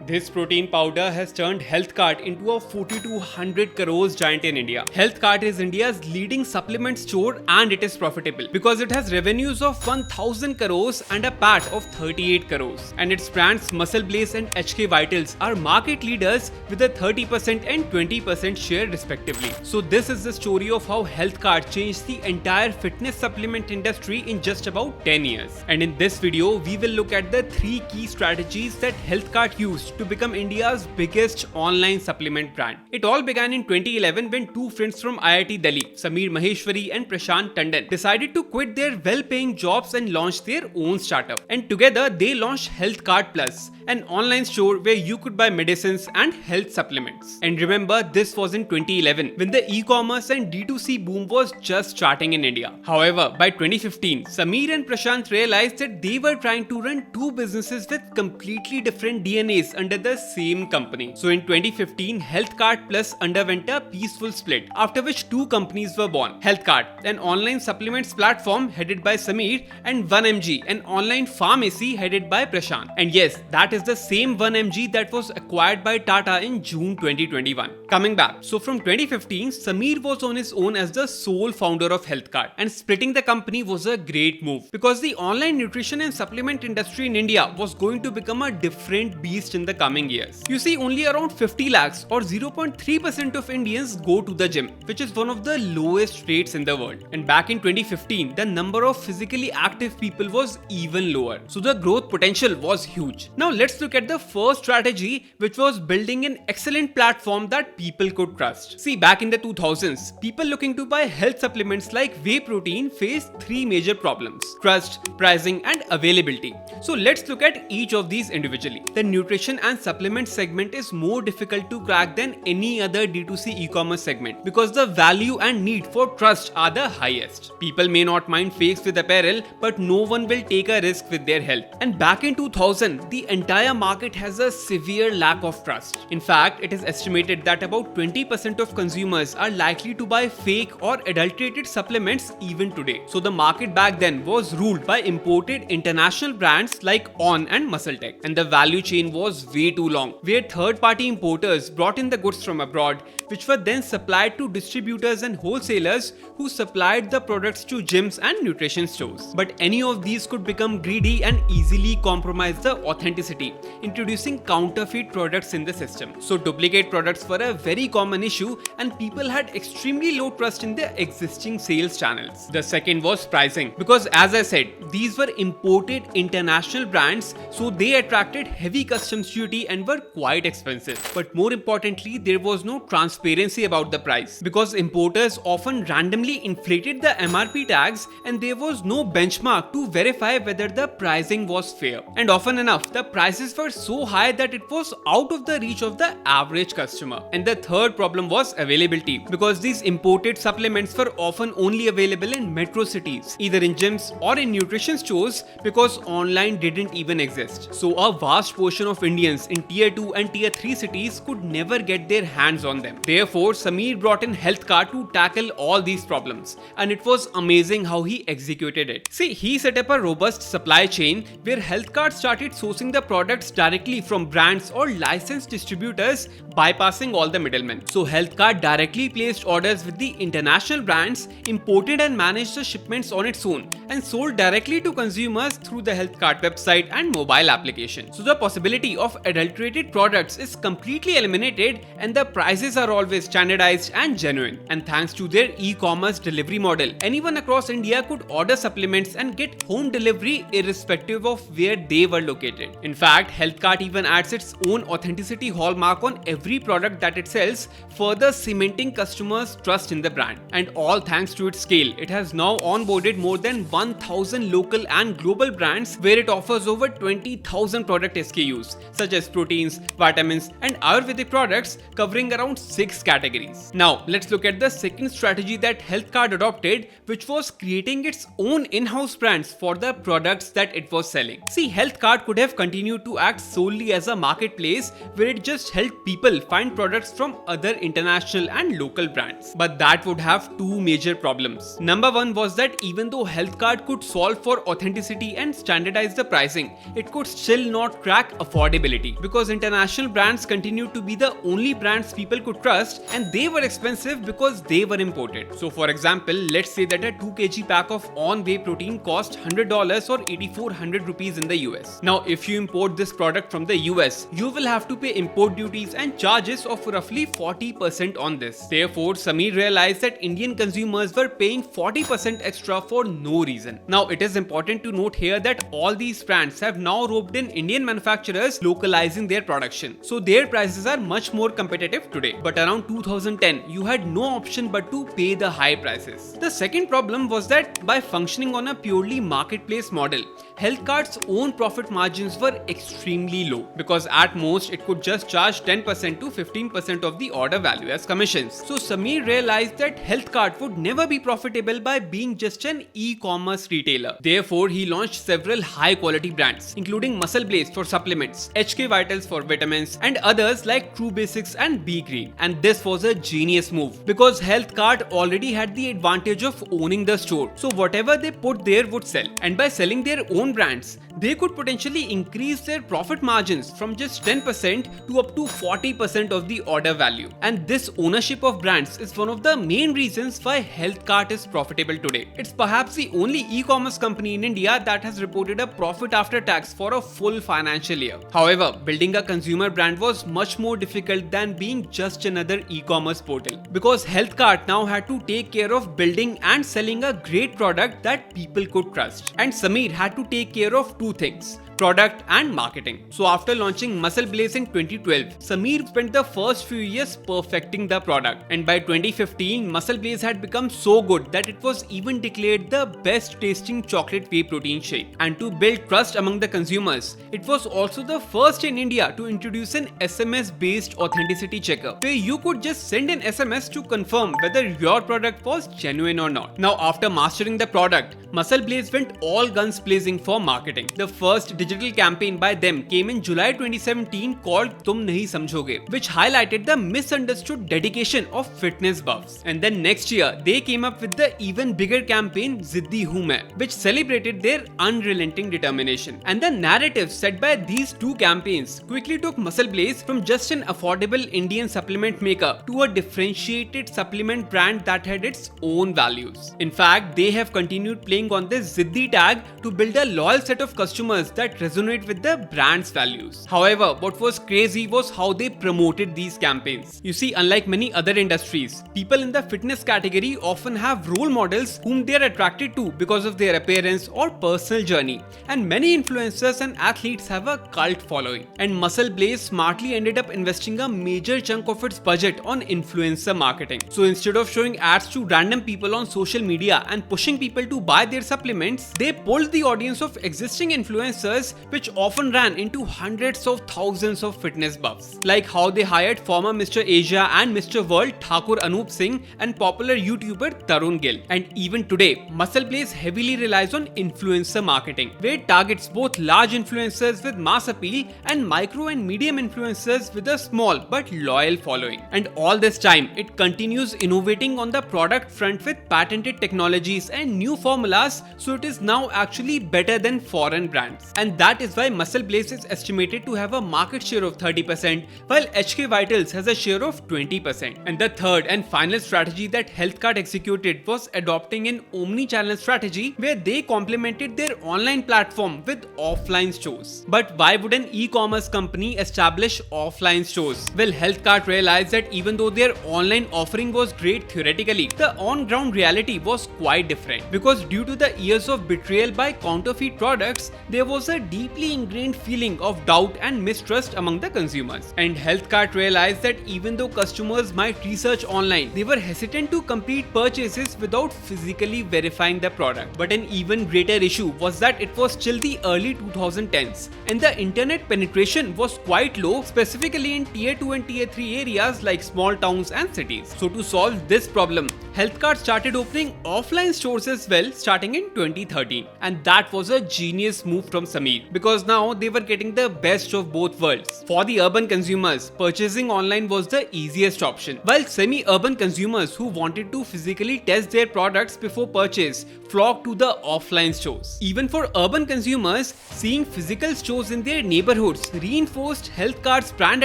This protein powder has turned HealthKart into a 4200 crores giant in India. HealthKart is India's leading supplement store and it is profitable because it has revenues of 1000 crores and a PAT of 38 crores. And its brands MuscleBlaze and HK Vitals are market leaders with a 30% and 20% share respectively. So this is the story of how HealthKart changed the entire fitness supplement industry in just about 10 years. And in this video, we will look at the 3 key strategies that HealthKart used to become India's biggest online supplement brand. It all began in 2011 when two friends from IIT Delhi, Sameer Maheshwari and Prashant Tandon, decided to quit their well-paying jobs and launch their own startup. And together they launched HealthKart Plus, an online store where you could buy medicines and health supplements. And remember, this was in 2011 when the e-commerce and D2C boom was just starting in India. However, by 2015, Sameer and Prashant realized that they were trying to run two businesses with completely different DNAs under the same company. So in 2015, HealthKart Plus underwent a peaceful split, after which two companies were born. HealthKart, an online supplements platform headed by Sameer, and 1mg, an online pharmacy headed by Prashant. And yes, that is the same 1mg that was acquired by Tata in June 2021. Coming back, so from 2015, Sameer was on his own as the sole founder of HealthKart, and splitting the company was a great move because the online nutrition and supplement industry in India was going to become a different beast in the coming years. You see, only around 50 lakhs or 0.3% of Indians go to the gym, which is one of the lowest rates in the world. And back in 2015, the number of physically active people was even lower. So the growth potential was huge. Now let's look at the first strategy, which was building an excellent platform that people could trust. See, back in the 2000s, people looking to buy health supplements like whey protein faced 3 major problems: trust, pricing and availability. So let's look at each of these individually. The nutrition and supplement segment is more difficult to crack than any other D2C e-commerce segment because the value and need for trust are the highest. People may not mind fakes with apparel, but no one will take a risk with their health. And back in 2000, the entire market has a severe lack of trust. In fact, it is estimated that about 20% of consumers are likely to buy fake or adulterated supplements even today. So the market back then was ruled by imported international brands like On and MuscleTech, and the value chain was way too long, where third-party importers brought in the goods from abroad, which were then supplied to distributors and wholesalers who supplied the products to gyms and nutrition stores. But any of these could become greedy and easily compromise the authenticity, introducing counterfeit products in the system. So duplicate products were a very common issue and people had extremely low trust in their existing sales channels. The second was pricing, because as I said, these were imported international brands, so they attracted heavy customs duty and were quite expensive. But more importantly, there was no transparency about the price because importers often randomly inflated the MRP tags and there was no benchmark to verify whether the pricing was fair. And often enough, the prices were so high that it was out of the reach of the average customer. And the third problem was availability, because these imported supplements were often only available in metro cities, either in gyms or in nutrition stores, because online didn't even exist. So a vast portion of Indians in tier 2 and tier 3 cities could never get their hands on them. Therefore, Sameer brought in HealthKart to tackle all these problems, and it was amazing how he executed it. See, he set up a robust supply chain where HealthKart started sourcing the products directly from brands or licensed distributors, bypassing all the middlemen. So HealthKart directly placed orders with the international brands, imported and managed the shipments on its own, and sold directly to consumers through the HealthKart website and mobile application. So the possibility of adulterated products is completely eliminated and the prices are always standardized and genuine. And thanks to their e-commerce delivery model, anyone across India could order supplements and get home delivery irrespective of where they were located. In fact, HealthKart even adds its own authenticity hallmark on every product that it sells, further cementing customers' trust in the brand. And all thanks to its scale, it has now onboarded more than 1000 local and global brands, where it offers over 20,000 product SKUs such as proteins, vitamins and Ayurvedic products covering around 6 categories. Now let's look at the second strategy that HealthKart adopted, which was creating its own in-house brands for the products that it was selling. See, HealthKart could have continued to act solely as a marketplace where it just helped people find products from other international and local brands. But that would have two major problems. Number one was that even though HealthKart could solve for authenticity and standardize the pricing, it could still not crack affordability. credibility, because international brands continued to be the only brands people could trust, and they were expensive because they were imported. So for example, let's say that a 2 kg pack of on whey protein cost $100 or 8400 rupees in the US. Now if you import this product from the US, you will have to pay import duties and charges of roughly 40% on this. Therefore, Sameer realized that Indian consumers were paying 40% extra for no reason. Now it is important to note here that all these brands have now roped in Indian manufacturers localizing their production, so their prices are much more competitive today. But around 2010, you had no option but to pay the high prices. The second problem was that by functioning on a purely marketplace model, HealthKart's own profit margins were extremely low, because at most it could just charge 10% to 15% of the order value as commissions. So Sameer realized that HealthKart would never be profitable by being just an e-commerce retailer. Therefore, he launched several high quality brands, including MuscleBlaze for supplements, HK Vitals for vitamins, and others like True Basics and Be Green. And this was a genius move, because HealthKart already had the advantage of owning the store, so whatever they put there would sell. And by selling their own brands, they could potentially increase their profit margins from just 10% to up to 40% of the order value. And this ownership of brands is one of the main reasons why HealthKart is profitable today. It's perhaps the only e-commerce company in India that has reported a profit after tax for a full financial year. However, building a consumer brand was much more difficult than being just another e-commerce portal, because HealthKart now had to take care of building and selling a great product that people could trust. And Sameer had to take care of two things: product and marketing. So after launching MuscleBlaze in 2012, Sameer spent the first few years perfecting the product, and by 2015, MuscleBlaze had become so good that it was even declared the best tasting chocolate whey protein shake. And to build trust among the consumers, it was also the first in India to introduce an SMS based authenticity checker, where you could just send an SMS to confirm whether your product was genuine or not. Now after mastering the product, MuscleBlaze went all guns blazing for marketing. The first digital campaign by them came in July 2017 called Tum Nahi Samjhoge, which highlighted the misunderstood dedication of fitness buffs. And then next year, they came up with the even bigger campaign Ziddi Hoon Main, which celebrated their unrelenting determination. And the narrative set by these two campaigns quickly took MuscleBlaze from just an affordable Indian supplement maker to a differentiated supplement brand that had its own values. In fact, they have continued playing on this Ziddi tag to build a loyal set of customers that resonate with the brand's values. However, what was crazy was how they promoted these campaigns. You see, unlike many other industries, people in the fitness category often have role models whom they are attracted to because of their appearance or personal journey, and many influencers and athletes have a cult following. And MuscleBlaze smartly ended up investing a major chunk of its budget on influencer marketing. So instead of showing ads to random people on social media and pushing people to buy their supplements, they pulled the audience of existing influencers, which often ran into hundreds of thousands of fitness buffs. Like how they hired former Mr. Asia and Mr. World Thakur Anup Singh and popular YouTuber Tarun Gill. And even today, MuscleBlaze heavily relies on influencer marketing, where it targets both large influencers with mass appeal and micro and medium influencers with a small but loyal following. And all this time, it continues innovating on the product front with patented technologies and new formulas, so it is now actually better than foreign brands. And that is why MuscleBlaze is estimated to have a market share of 30%, while HK Vitals has a share of 20%. And the third and final strategy that HealthKart executed was adopting an omni-channel strategy, where they complemented their online platform with offline stores. But why would an e-commerce company establish offline stores? Well, HealthKart realized that even though their online offering was great theoretically, the on-ground reality was quite different, because due to the years of betrayal by counterfeit products, there was a deeply ingrained feeling of doubt and mistrust among the consumers. And HealthKart realized that even though customers might research online, they were hesitant to complete purchases without physically verifying the product. But an even greater issue was that it was still the early 2010s, and the internet penetration was quite low, specifically in tier 2 and tier 3 areas like small towns and cities. So to solve this problem, HealthKart started opening offline stores as well starting in 2013. And that was a genius move from Sameer because now they were getting the best of both worlds. For the urban consumers, purchasing online was the easiest option, while semi-urban consumers who wanted to physically test their products before purchase flocked to the offline stores. Even for urban consumers, seeing physical stores in their neighborhoods reinforced HealthKart's brand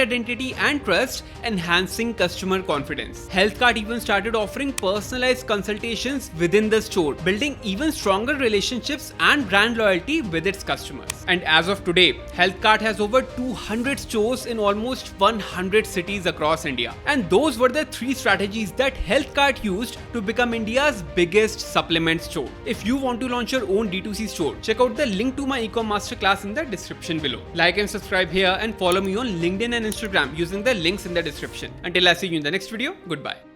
identity and trust, enhancing customer confidence. HealthKart even started offering personalized consultations within the store, building even stronger relationships and brand loyalty with its customers. And as of today, HealthKart has over 200 stores in almost 100 cities across India. And those were the 3 strategies that HealthKart used to become India's biggest supplement store. If you want to launch your own D2C store, check out the link to my e-com masterclass in the description below. Like and subscribe here and follow me on LinkedIn and Instagram using the links in the description. Until I see you in the next video, goodbye.